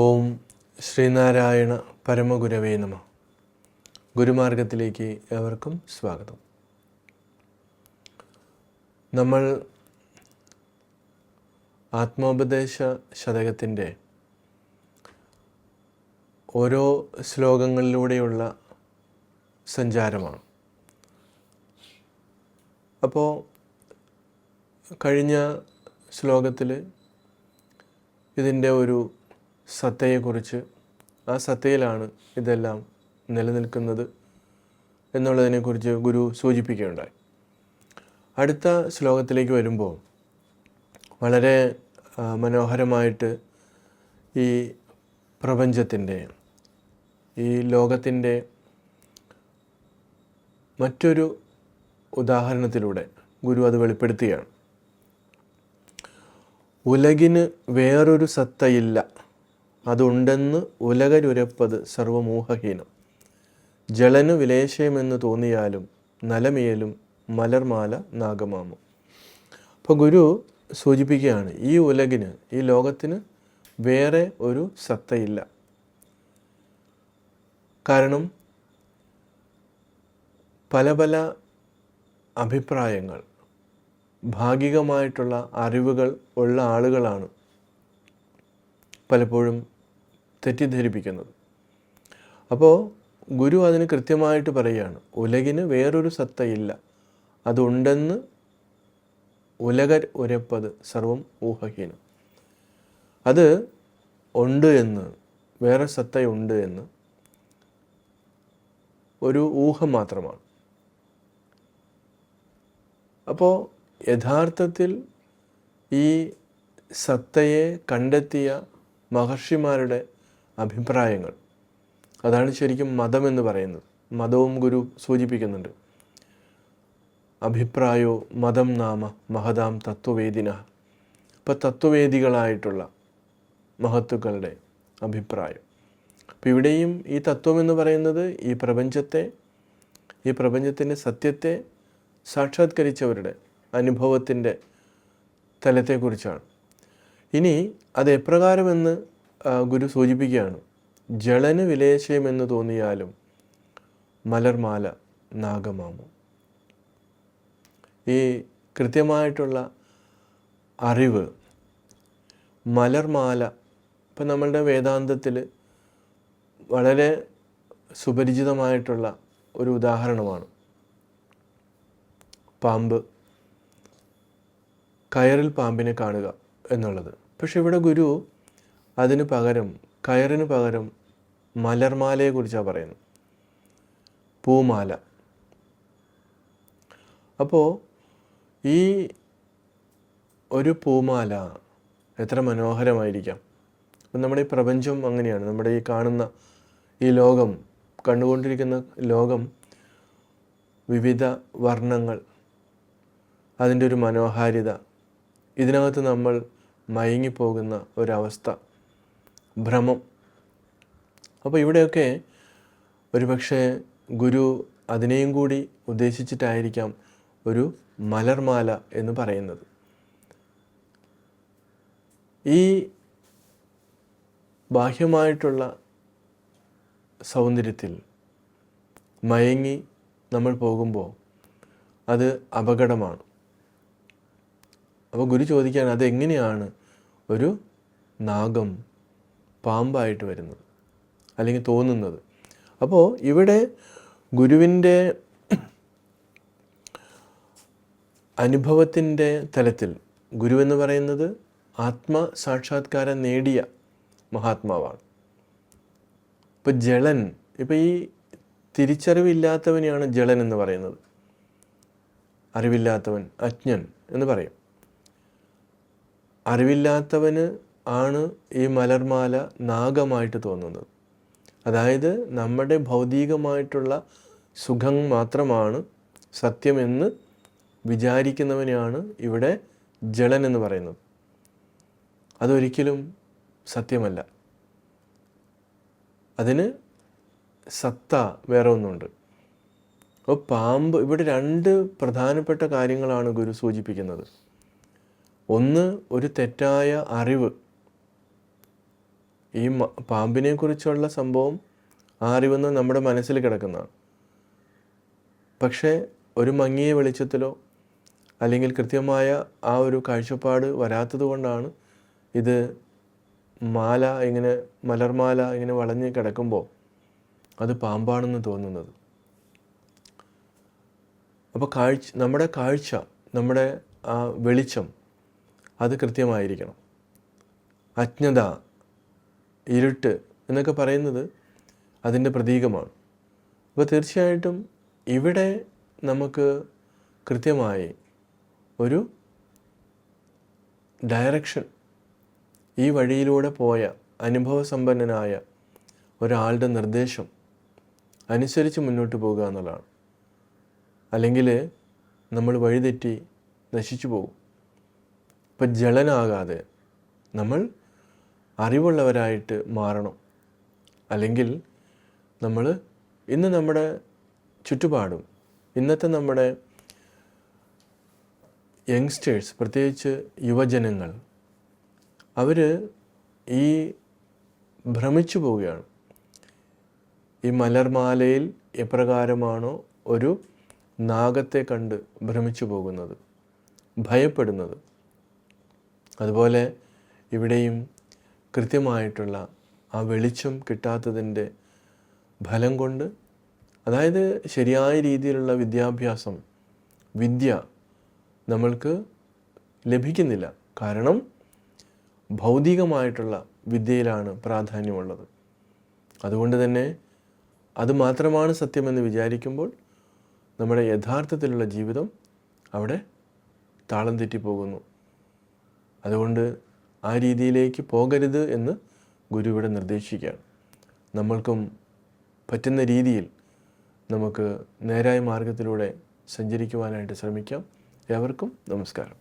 ഓം ശ്രീനാരായണ പരമഗുരവേ നമഃ. ഗുരുമാർഗത്തിലേക്ക് ഏവർക്കും സ്വാഗതം. നമ്മൾ ആത്മോപദേശ ശതകത്തിൻ്റെ ഓരോ ശ്ലോകങ്ങളിലൂടെയുള്ള സഞ്ചാരമാണ്. അപ്പോൾ കഴിഞ്ഞ ശ്ലോകത്തിൽ ഇതിൻ്റെ ഒരു സത്തയെക്കുറിച്ച്, ആ സത്തയിലാണ് ഇതെല്ലാം നിലനിൽക്കുന്നത് എന്നുള്ളതിനെക്കുറിച്ച് ഗുരു സൂചിപ്പിക്കുകയുണ്ടായി. അടുത്ത ശ്ലോകത്തിലേക്ക് വരുമ്പോൾ വളരെ മനോഹരമായിട്ട് ഈ പ്രപഞ്ചത്തിൻ്റെ, ഈ ലോകത്തിൻ്റെ മറ്റൊരു ഉദാഹരണത്തിലൂടെ ഗുരു അത് വെളിപ്പെടുത്തുകയാണ്. ഉലകിന് വേറൊരു സത്തയില്ല, അതുണ്ടെന്ന് ഉലകരുരപ്പത് സർവമോഹഹീനം. ജളന് വിലേശയമെന്ന് തോന്നിയാലും നലമേലും മലർമാല നാഗമാമം. അപ്പോൾ ഗുരു സൂചിപ്പിക്കുകയാണ്, ഈ ഉലകിന്, ഈ ലോകത്തിന് വേറെ ഒരു സത്തയില്ല. കാരണം പല പല അഭിപ്രായങ്ങൾ, ഭാഗികമായിട്ടുള്ള അറിവുകൾ ഉള്ള ആളുകളാണ് പലപ്പോഴും തെറ്റിദ്ധരിപ്പിക്കുന്നത്. അപ്പോൾ ഗുരു അതിന് കൃത്യമായിട്ട് പറയുകയാണ്, ഉലകിന് വേറൊരു സത്തയില്ല, അതുണ്ടെന്ന് ഉലകർ ഉരപ്പത് സർവം ഊഹഹീനം. അത് ഉണ്ട് എന്ന്, വേറെ സത്തയുണ്ട് എന്ന് ഒരു ഊഹം മാത്രമാണ്. അപ്പോൾ യഥാർത്ഥത്തിൽ ഈ സത്തയെ കണ്ടെത്തിയ മഹർഷിമാരുടെ അഭിപ്രായങ്ങൾ, അതാണ് ശരിക്കും മതമെന്ന് പറയുന്നത്. മതവും ഗുരു സൂചിപ്പിക്കുന്നുണ്ട്. അഭിപ്രായോ മതം നാമ മഹതാം തത്വവേദിന. ഇപ്പം തത്വവേദികളായിട്ടുള്ള മഹത്തുക്കളുടെ അഭിപ്രായം. അപ്പം ഇവിടെയും ഈ തത്വം എന്ന് പറയുന്നത് ഈ പ്രപഞ്ചത്തിൻ്റെ സത്യത്തെ സാക്ഷാത്കരിച്ചവരുടെ അനുഭവത്തിൻ്റെ തലത്തെക്കുറിച്ചാണ്. ഇനി അത് എപ്രകാരമെന്ന് ഗുരു സൂചിപ്പിക്കുകയാണ്. ജളന് വിലേശയമെന്ന് തോന്നിയാലും മലർമാല നാഗമാമം. ഈ കൃത്യമായിട്ടുള്ള അറിവ്, മലർമാല, ഇപ്പം നമ്മളുടെ വേദാന്തത്തിൽ വളരെ സുപരിചിതമായിട്ടുള്ള ഒരു ഉദാഹരണമാണ് പാമ്പ്, കയറിൽ പാമ്പിനെ കാണുക എന്നുള്ളത്. പക്ഷെ ഇവിടെ ഗുരു അതിന് പകരം, കയറിന് പകരം മലർമാലയെക്കുറിച്ചാണ് പറയുന്നത്, പൂമാല. അപ്പോൾ ഈ ഒരു പൂമാല എത്ര മനോഹരമായിരിക്കാം. അപ്പം നമ്മുടെ ഈ പ്രപഞ്ചം അങ്ങനെയാണ്. നമ്മുടെ ഈ കാണുന്ന ഈ ലോകം, കണ്ടുകൊണ്ടിരിക്കുന്ന ലോകം വിവിധ വർണ്ണങ്ങൾ, അതിൻ്റെ ഒരു മനോഹാരിത, ഇതിനകത്ത് നമ്മൾ മയങ്ങിപ്പോകുന്ന ഒരവസ്ഥ, ഭ്രമം. അപ്പോൾ ഇവിടെയൊക്കെ ഒരുപക്ഷെ ഗുരു അതിനെയും കൂടി ഉദ്ദേശിച്ചിട്ടായിരിക്കാം ഒരു മലർമാല എന്ന് പറയുന്നത്. ഈ ബാഹ്യമായിട്ടുള്ള സൗന്ദര്യത്തിൽ മയങ്ങി നമ്മൾ പോകുമ്പോൾ അത് അപകടമാണ്. അപ്പോൾ ഗുരു ചോദിക്കാൻ, അതെങ്ങനെയാണ് ഒരു നാഗം പാമ്പായിട്ട് വരുന്നത് അല്ലെങ്കിൽ തോന്നുന്നത്? അപ്പോൾ ഇവിടെ ഗുരുവിൻ്റെ അനുഭവത്തിൻ്റെ തലത്തിൽ, ഗുരു എന്ന് പറയുന്നത് ആത്മസാക്ഷാത്കാരം നേടിയ മഹാത്മാവാണ്. ഇപ്പോൾ ജളൻ, ഇപ്പോൾ ഈ തിരിച്ചറിവില്ലാത്തവനെയാണ് ജളൻ എന്ന് പറയുന്നത്. അറിവില്ലാത്തവൻ, അജ്ഞൻ എന്ന് പറയും. അറിവില്ലാത്തവന് ആണ് ഈ മലർമാല നാഗമായിട്ട് തോന്നുന്നത്. അതായത് നമ്മുടെ ഭൗതികമായിട്ടുള്ള സുഖം മാത്രമാണ് സത്യമെന്ന് വിചാരിക്കുന്നവനെയാണ് ഇവിടെ ജളൻ എന്ന് പറയുന്നത്. അതൊരിക്കലും സത്യമല്ല. അതിന് സത്ത വേറെ ഒന്നുണ്ട്. അപ്പോൾ പാമ്പ്, ഇവിടെ രണ്ട് പ്രധാനപ്പെട്ട കാര്യങ്ങളാണ് ഗുരു സൂചിപ്പിക്കുന്നത്. ഒന്ന്, ഒരു തെറ്റായ അറിവ്. ഈ പാമ്പിനെക്കുറിച്ചുള്ള സംഭവം ആ അറിവെന്ന് നമ്മുടെ മനസ്സിൽ കിടക്കുന്നതാണ്. പക്ഷേ ഒരു മങ്ങിയ വെളിച്ചത്തിലോ അല്ലെങ്കിൽ കൃത്യമായ ആ ഒരു കാഴ്ചപ്പാട് വരാത്തത് കൊണ്ടാണ് ഇത് മാല ഇങ്ങനെ മലർമാല ഇങ്ങനെ വളഞ്ഞ് കിടക്കുമ്പോൾ അത് പാമ്പാണെന്ന് തോന്നുന്നത്. അപ്പോൾ നമ്മുടെ കാഴ്ച, നമ്മുടെ ആ വെളിച്ചം അത് കൃത്യമായിരിക്കണം. അജ്ഞത, ഇരുട്ട് എന്നൊക്കെ പറയുന്നത് അതിൻ്റെ പ്രതീകമാണ്. അപ്പോൾ തീർച്ചയായിട്ടും ഇവിടെ നമുക്ക് കൃത്യമായി ഒരു ഡയറക്ഷൻ, ഈ വഴിയിലൂടെ പോയ അനുഭവസമ്പന്നനായ ഒരാളുടെ നിർദ്ദേശം അനുസരിച്ച് മുന്നോട്ട് പോകുക എന്നുള്ളതാണ്. അല്ലെങ്കിൽ നമ്മൾ വഴിതെറ്റി നശിച്ചു പോകും. ഇപ്പം ജളനാകാതെ നമ്മൾ അറിവുള്ളവരായിട്ട് മാറണം. അല്ലെങ്കിൽ നമ്മൾ ഇന്ന് നമ്മുടെ ചുറ്റുപാടും, ഇന്നത്തെ നമ്മുടെ യങ്സ്റ്റേഴ്സ്, പ്രത്യേകിച്ച് യുവജനങ്ങൾ, അവർ ഈ ഭ്രമിച്ചു പോവുകയാണ്. ഈ മലർമാലയിൽ എപ്രകാരമാണോ ഒരു നാഗത്തെ കണ്ട് ഭ്രമിച്ചു പോകുന്നത്, ഭയപ്പെടുന്നത്, അതുപോലെ ഇവിടെയും കൃത്യമായിട്ടുള്ള ആ വെളിച്ചം കിട്ടാത്തതിൻ്റെ ഫലം കൊണ്ട്, അതായത് ശരിയായ രീതിയിലുള്ള വിദ്യാഭ്യാസം, വിദ്യ നമ്മൾക്ക് ലഭിക്കുന്നില്ല. കാരണം ഭൗതികമായിട്ടുള്ള വിദ്യയിലാണ് പ്രാധാന്യമുള്ളത്. അതുകൊണ്ട് തന്നെ അത് മാത്രമാണ് സത്യമെന്ന് വിചാരിക്കുമ്പോൾ നമ്മുടെ യഥാർത്ഥത്തിലുള്ള ജീവിതം അവിടെ താളം തെറ്റിപ്പോകുന്നു. അതുകൊണ്ട് ആ രീതിയിലേക്ക് പോകരുത് എന്ന് ഗുരു ഇവിടെ നിർദ്ദേശിക്കുകയാണ്. നമ്മൾക്കും പറ്റുന്ന രീതിയിൽ നമുക്ക് നേരായ മാർഗത്തിലൂടെ സഞ്ചരിക്കുവാനായിട്ട് ശ്രമിക്കാം. ഏവർക്കും നമസ്കാരം.